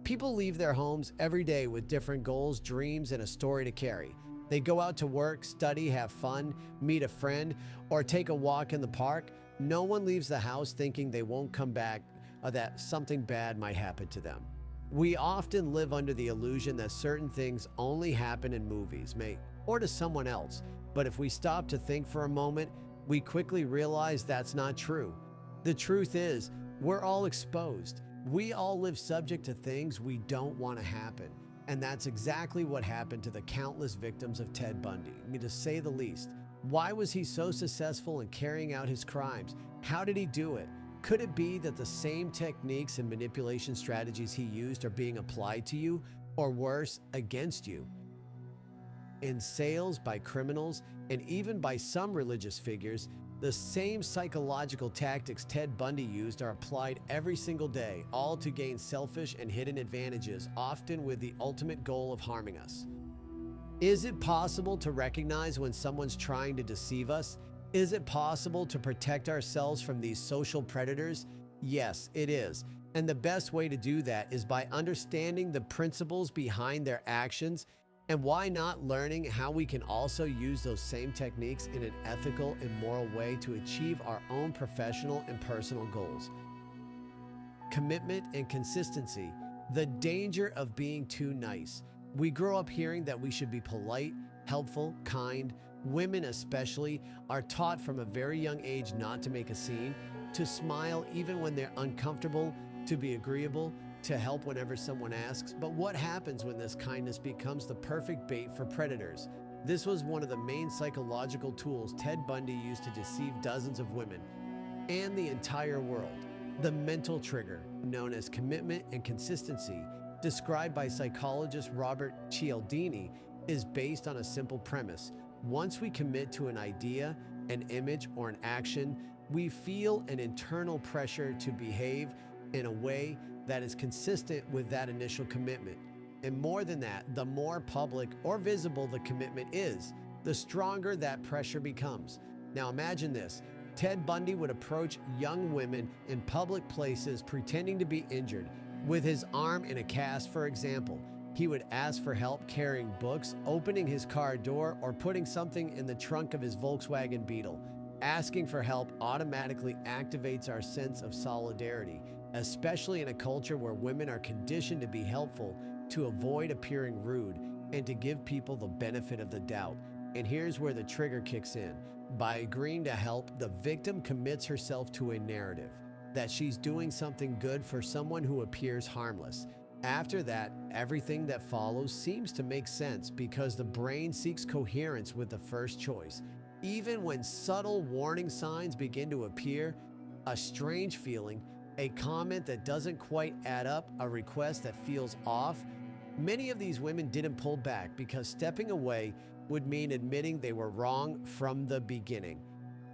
People leave their homes every day with different goals, dreams, and a story to carry. They go out to work, study, have fun, meet a friend, or take a walk in the park. No one leaves the house thinking they won't come back or that something bad might happen to them. We often live under the illusion that certain things only happen in movies, or to someone else. But if we stop to think for a moment, we quickly realize that's not true. The truth is, we're all exposed. We all live subject to things we don't want to happen. And that's exactly what happened to the countless victims of Ted Bundy, to say the least. Why was he so successful in carrying out his crimes? How did he do it? Could it be that the same techniques and manipulation strategies he used are being applied to you, or worse, against you? In sales, by criminals, and even by some religious figures, the same psychological tactics Ted Bundy used are applied every single day, all to gain selfish and hidden advantages, often with the ultimate goal of harming us. Is it possible to recognize when someone's trying to deceive us? Is it possible to protect ourselves from these social predators? Yes, it is. And the best way to do that is by understanding the principles behind their actions. And why not learning how we can also use those same techniques in an ethical and moral way to achieve our own professional and personal goals? Commitment and consistency. The danger of being too nice. We grow up hearing that we should be polite, helpful, kind. Women especially are taught from a very young age not to make a scene, to smile even when they're uncomfortable, to be agreeable, to help whenever someone asks. But what happens when this kindness becomes the perfect bait for predators? This was one of the main psychological tools Ted Bundy used to deceive dozens of women and the entire world. The mental trigger, known as commitment and consistency, described by psychologist Robert Cialdini, is based on a simple premise. Once we commit to an idea, an image, or an action, we feel an internal pressure to behave in a way that is consistent with that initial commitment. And more than that, the more public or visible the commitment is, the stronger that pressure becomes. Now imagine this. Ted Bundy would approach young women in public places pretending to be injured, with his arm in a cast, for example. He would ask for help carrying books, opening his car door, or putting something in the trunk of his Volkswagen Beetle. Asking for help automatically activates our sense of solidarity, especially in a culture where women are conditioned to be helpful, to avoid appearing rude, and to give people the benefit of the doubt. And here's where the trigger kicks in. By agreeing to help, the victim commits herself to a narrative that she's doing something good for someone who appears harmless. After that, everything that follows seems to make sense because the brain seeks coherence with the first choice. Even when subtle warning signs begin to appear, a strange feeling, a comment that doesn't quite add up, a request that feels off, many of these women didn't pull back because stepping away would mean admitting they were wrong from the beginning.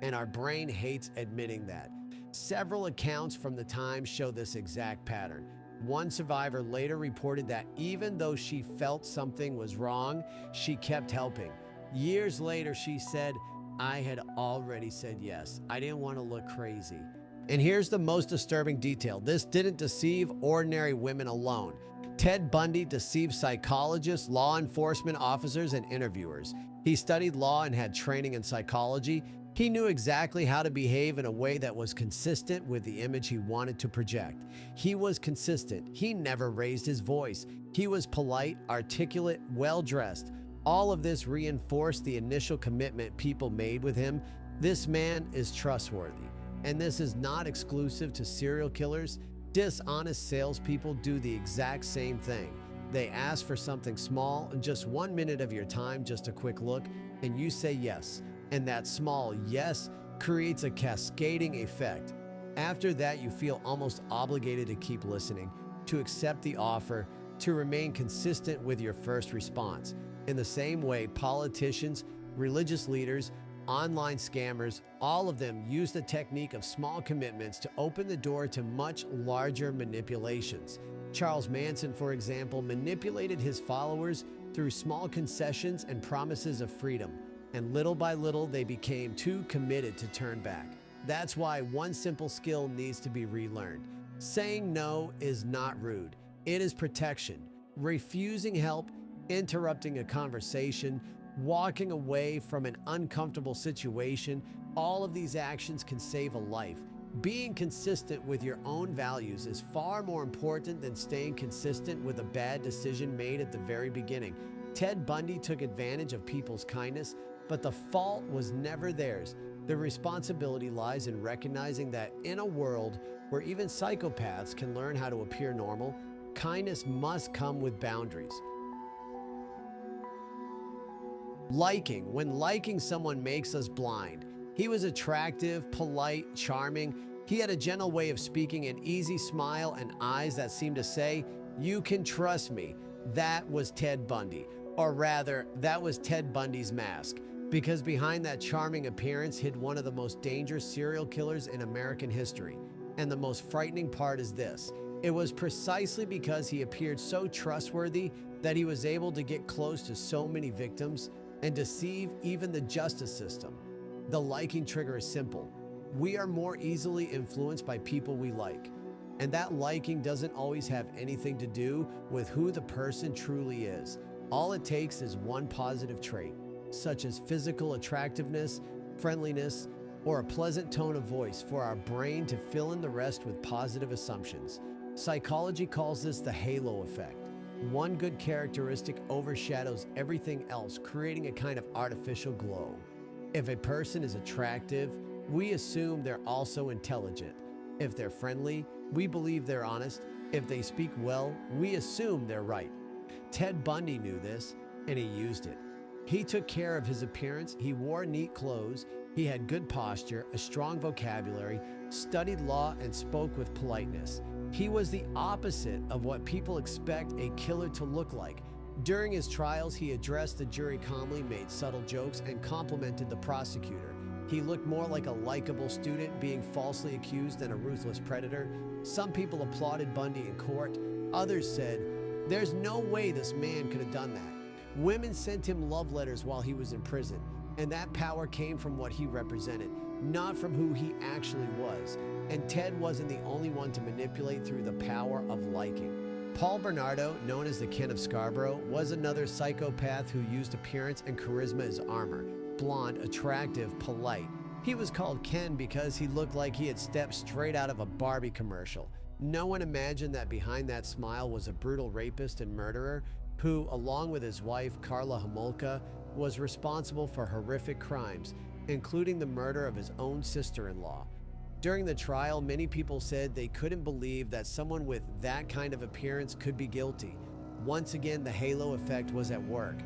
And our brain hates admitting that. Several accounts from the time show this exact pattern. One survivor later reported that even though she felt something was wrong, she kept helping. Years later, she said, "I had already said yes. I didn't want to look crazy." And here's the most disturbing detail. This didn't deceive ordinary women alone. Ted Bundy deceived psychologists, law enforcement officers, and interviewers. He studied law and had training in psychology. He knew exactly how to behave in a way that was consistent with the image he wanted to project. He was consistent. He never raised his voice. He was polite, articulate, well-dressed. All of this reinforced the initial commitment people made with him. This man is trustworthy. And this is not exclusive to serial killers. Dishonest salespeople do the exact same thing. They ask for something small and just 1 minute of your time, just a quick look, and you say yes. And that small yes creates a cascading effect. After that, you feel almost obligated to keep listening, to accept the offer, to remain consistent with your first response. In the same way, politicians, religious leaders, online scammers, all of them use the technique of small commitments to open the door to much larger manipulations. Charles Manson, for example, manipulated his followers through small concessions and promises of freedom. And little by little, they became too committed to turn back. That's why one simple skill needs to be relearned. Saying no is not rude. It is protection, refusing help, interrupting a conversation, walking away from an uncomfortable situation. All of these actions can save a life. Being consistent with your own values is far more important than staying consistent with a bad decision made at the very beginning. Ted Bundy took advantage of people's kindness, but the fault was never theirs. The responsibility lies in recognizing that in a world where even psychopaths can learn how to appear normal, kindness must come with boundaries. Liking. When liking someone makes us blind. He was attractive, polite, charming. He had a gentle way of speaking, an easy smile, and eyes that seemed to say, "You can trust me." That was Ted Bundy. Or rather, that was Ted Bundy's mask. Because behind that charming appearance hid one of the most dangerous serial killers in American history. And the most frightening part is this. It was precisely because he appeared so trustworthy that he was able to get close to so many victims and deceive even the justice system. The liking trigger is simple. We are more easily influenced by people we like. And that liking doesn't always have anything to do with who the person truly is. All it takes is one positive trait, such as physical attractiveness, friendliness, or a pleasant tone of voice for our brain to fill in the rest with positive assumptions. Psychology calls this the halo effect. One good characteristic overshadows everything else, creating a kind of artificial glow. If a person is attractive, we assume they're also intelligent. If they're friendly, we believe they're honest. If they speak well, we assume they're right. Ted Bundy knew this, and he used it. He took care of his appearance. He wore neat clothes. He had good posture, a strong vocabulary, studied law, and spoke with politeness. He was the opposite of what people expect a killer to look like. During his trials, he addressed the jury calmly, made subtle jokes, and complimented the prosecutor. He looked more like a likable student being falsely accused than a ruthless predator. Some people applauded Bundy in court. Others said, "There's no way this man could have done that." Women sent him love letters while he was in prison, and that power came from what he represented, not from who he actually was. And Ted wasn't the only one to manipulate through the power of liking. Paul Bernardo, known as the Ken of Scarborough, was another psychopath who used appearance and charisma as armor. Blonde, attractive, polite. He was called Ken because he looked like he had stepped straight out of a Barbie commercial. No one imagined that behind that smile was a brutal rapist and murderer who, along with his wife, Karla Homolka, was responsible for horrific crimes, including the murder of his own sister-in-law. During the trial, many people said they couldn't believe that someone with that kind of appearance could be guilty. Once again, the halo effect was at work.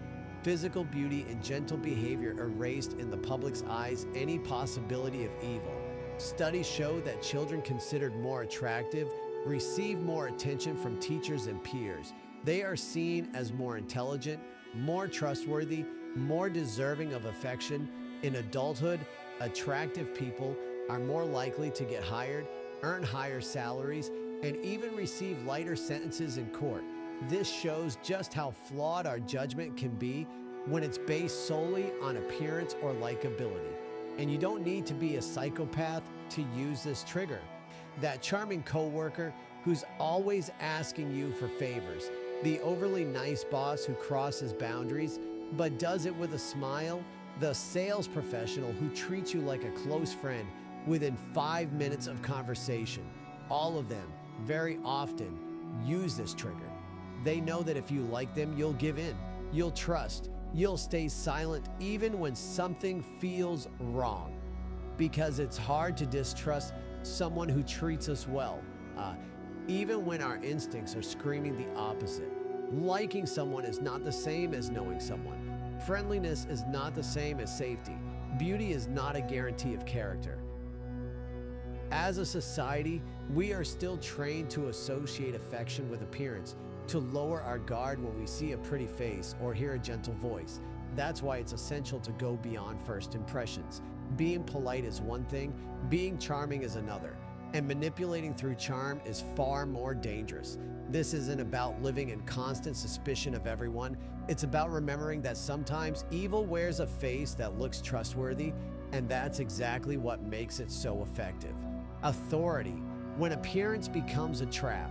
Physical beauty and gentle behavior erased in the public's eyes any possibility of evil. Studies show that children considered more attractive receive more attention from teachers and peers. They are seen as more intelligent, more trustworthy, more deserving of affection. In adulthood, attractive people are more likely to get hired, earn higher salaries, and even receive lighter sentences in court. This shows just how flawed our judgment can be when it's based solely on appearance or likability. And you don't need to be a psychopath to use this trigger. That charming coworker who's always asking you for favors, the overly nice boss who crosses boundaries but does it with a smile, the sales professional who treats you like a close friend within 5 minutes of conversation. All of them, very often, use this trigger. They know that if you like them, you'll give in, you'll trust, you'll stay silent even when something feels wrong. Because it's hard to distrust someone who treats us well, even when our instincts are screaming the opposite. Liking someone is not the same as knowing someone. Friendliness is not the same as safety. Beauty is not a guarantee of character. As a society, we are still trained to associate affection with appearance, to lower our guard when we see a pretty face or hear a gentle voice. That's why it's essential to go beyond first impressions. Being polite is one thing, being charming is another, and manipulating through charm is far more dangerous. This isn't about living in constant suspicion of everyone. It's about remembering that sometimes evil wears a face that looks trustworthy, and that's exactly what makes it so effective. Authority. When appearance becomes a trap,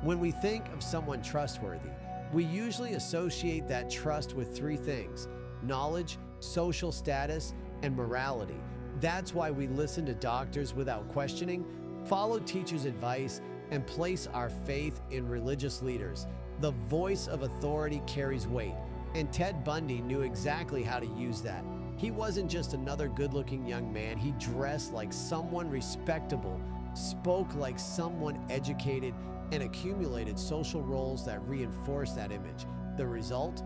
When we think of someone trustworthy, we usually associate that trust with three things: knowledge, social status, and morality. That's why we listen to doctors without questioning, follow teachers' advice, and place our faith in religious leaders. The voice of authority carries weight, and Ted Bundy knew exactly how to use that. He wasn't just another good-looking young man. He dressed like someone respectable, spoke like someone educated, and accumulated social roles that reinforced that image. The result?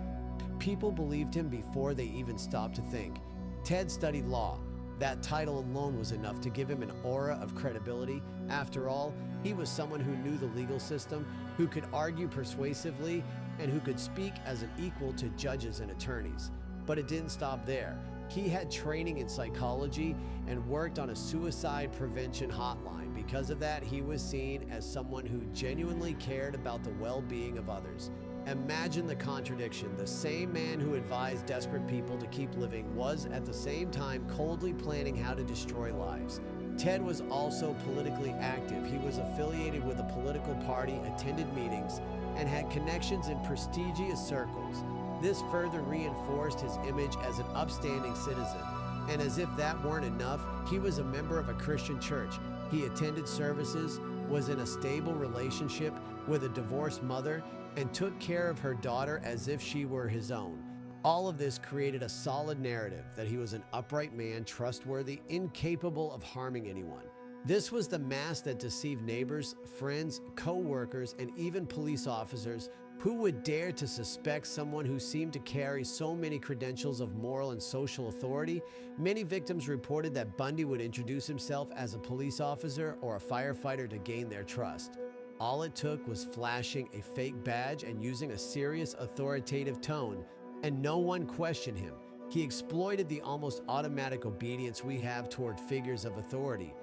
People believed him before they even stopped to think. Ted studied law. That title alone was enough to give him an aura of credibility. After all, he was someone who knew the legal system, who could argue persuasively, and who could speak as an equal to judges and attorneys. But it didn't stop there. He had training in psychology and worked on a suicide prevention hotline. Because of that, he was seen as someone who genuinely cared about the well-being of others. Imagine the contradiction. The same man who advised desperate people to keep living was at the same time coldly planning how to destroy lives. Ted was also politically active. He was affiliated with a political party, attended meetings, and had connections in prestigious circles. This further reinforced his image as an upstanding citizen. And as if that weren't enough, he was a member of a Christian church. He attended services, was in a stable relationship with a divorced mother, and took care of her daughter as if she were his own. All of this created a solid narrative that he was an upright man, trustworthy, incapable of harming anyone. This was the mask that deceived neighbors, friends, co-workers, and even police officers. Who would dare to suspect someone who seemed to carry so many credentials of moral and social authority? Many victims reported that Bundy would introduce himself as a police officer or a firefighter to gain their trust. All it took was flashing a fake badge and using a serious, authoritative tone, and no one questioned him. He exploited the almost automatic obedience we have toward figures of authority.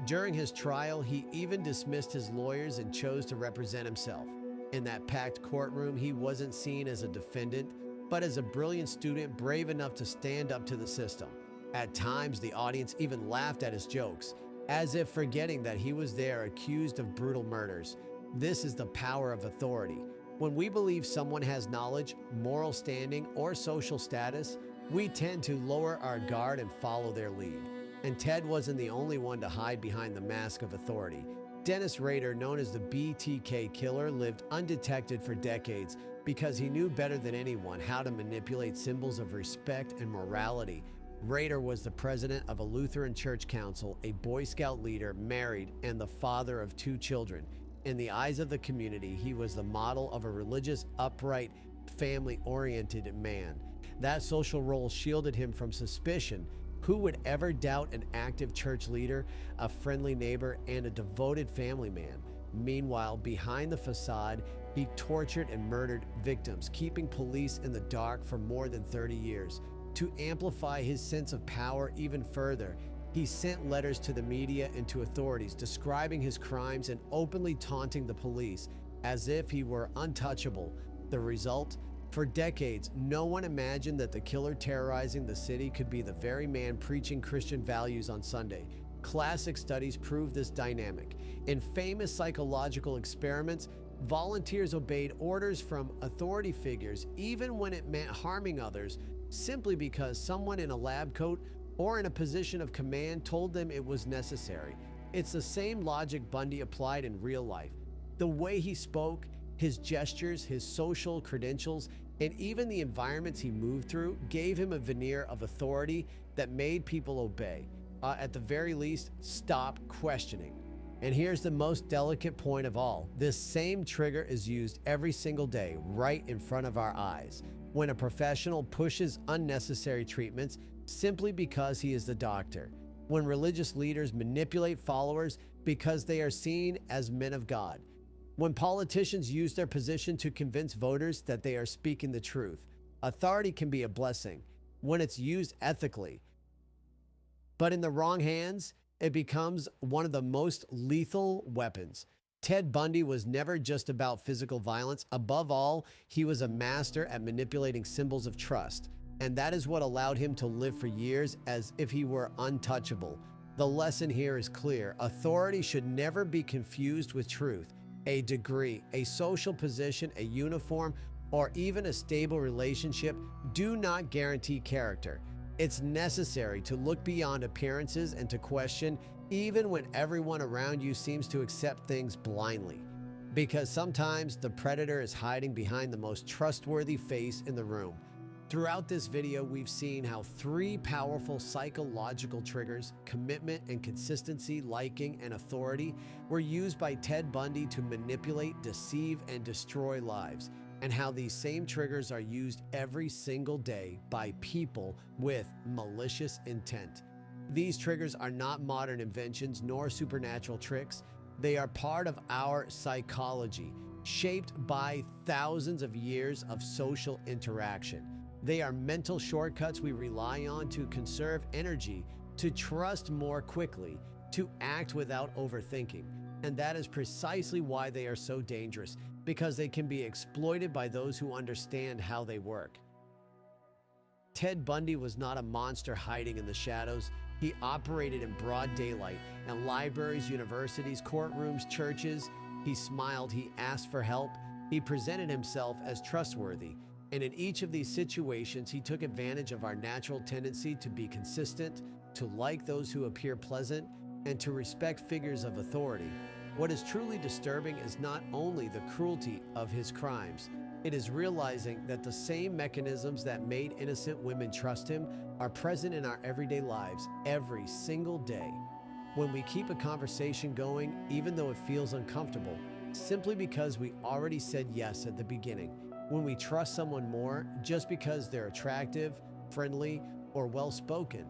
During his trial, he even dismissed his lawyers and chose to represent himself. In that packed courtroom, he wasn't seen as a defendant, but as a brilliant student brave enough to stand up to the system. At times, the audience even laughed at his jokes, as if forgetting that he was there accused of brutal murders. This is the power of authority. When we believe someone has knowledge, moral standing, or social status, we tend to lower our guard and follow their lead. And Ted wasn't the only one to hide behind the mask of authority. Dennis Rader, known as the BTK Killer, lived undetected for decades because he knew better than anyone how to manipulate symbols of respect and morality. Rader was the president of a Lutheran church council, a Boy Scout leader, married, and the father of 2 children. In the eyes of the community, he was the model of a religious, upright, family-oriented man. That social role shielded him from suspicion. Who would ever doubt an active church leader, a friendly neighbor, and a devoted family man? Meanwhile, behind the facade, he tortured and murdered victims, keeping police in the dark for more than 30 years. To amplify his sense of power even further, he sent letters to the media and to authorities describing his crimes and openly taunting the police as if he were untouchable. The result? For decades, no one imagined that the killer terrorizing the city could be the very man preaching Christian values on Sunday. Classic studies prove this dynamic. In famous psychological experiments, volunteers obeyed orders from authority figures even when it meant harming others, simply because someone in a lab coat or in a position of command told them it was necessary. It's the same logic Bundy applied in real life. The way he spoke, his gestures, his social credentials, and even the environments he moved through gave him a veneer of authority that made people obey. At the very least, stop questioning. And here's the most delicate point of all. This same trigger is used every single day, right in front of our eyes. When a professional pushes unnecessary treatments simply because he is the doctor. When religious leaders manipulate followers because they are seen as men of God. When politicians use their position to convince voters that they are speaking the truth. Authority can be a blessing when it's used ethically. But in the wrong hands, it becomes one of the most lethal weapons. Ted Bundy was never just about physical violence. Above all, he was a master at manipulating symbols of trust. And that is what allowed him to live for years as if he were untouchable. The lesson here is clear. Authority should never be confused with truth. A degree, a social position, a uniform, or even a stable relationship do not guarantee character. It's necessary to look beyond appearances and to question even when everyone around you seems to accept things blindly. Because sometimes the predator is hiding behind the most trustworthy face in the room. Throughout this video, we've seen how three powerful psychological triggers, commitment and consistency, liking and authority, were used by Ted Bundy to manipulate, deceive, and destroy lives, and how these same triggers are used every single day by people with malicious intent. These triggers are not modern inventions nor supernatural tricks. They are part of our psychology, shaped by thousands of years of social interaction. They are mental shortcuts we rely on to conserve energy, to trust more quickly, to act without overthinking. And that is precisely why they are so dangerous, because they can be exploited by those who understand how they work. Ted Bundy was not a monster hiding in the shadows. He operated in broad daylight, in libraries, universities, courtrooms, churches. He smiled, he asked for help, he presented himself as trustworthy. And in each of these situations, he took advantage of our natural tendency to be consistent, to like those who appear pleasant, and to respect figures of authority. What is truly disturbing is not only the cruelty of his crimes, it is realizing that the same mechanisms that made innocent women trust him are present in our everyday lives every single day. When we keep a conversation going, even though it feels uncomfortable, simply because we already said yes at the beginning. When we trust someone more just because they're attractive, friendly, or well-spoken.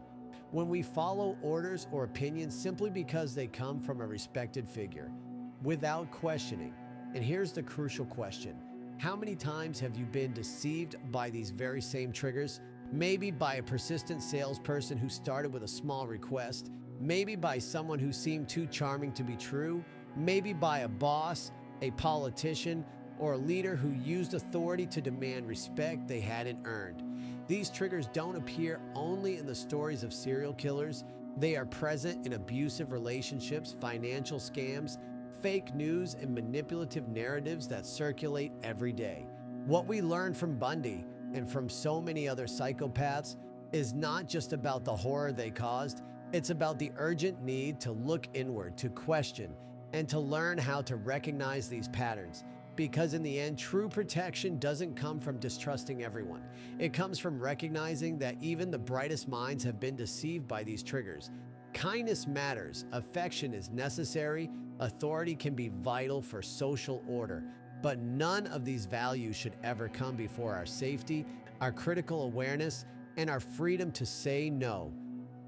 When we follow orders or opinions simply because they come from a respected figure, without questioning. And here's the crucial question. How many times have you been deceived by these very same triggers? Maybe by a persistent salesperson who started with a small request, maybe by someone who seemed too charming to be true, maybe by a boss, a politician, or a leader who used authority to demand respect they hadn't earned. These triggers don't appear only in the stories of serial killers. They are present in abusive relationships, financial scams, fake news, and manipulative narratives that circulate every day. What we learned from Bundy and from so many other psychopaths is not just about the horror they caused, it's about the urgent need to look inward, to question, and to learn how to recognize these patterns. Because in the end, true protection doesn't come from distrusting everyone. It comes from recognizing that even the brightest minds have been deceived by these triggers. Kindness matters, affection is necessary, authority can be vital for social order, but none of these values should ever come before our safety, our critical awareness, and our freedom to say no.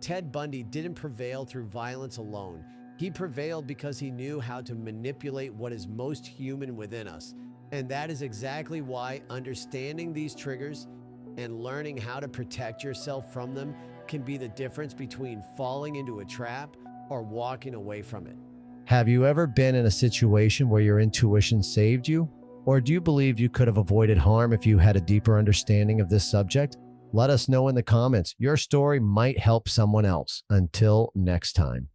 Ted Bundy didn't prevail through violence alone. He prevailed because he knew how to manipulate what is most human within us. And that is exactly why understanding these triggers and learning how to protect yourself from them can be the difference between falling into a trap or walking away from it. Have you ever been in a situation where your intuition saved you? Or do you believe you could have avoided harm if you had a deeper understanding of this subject? Let us know in the comments. Your story might help someone else. Until next time.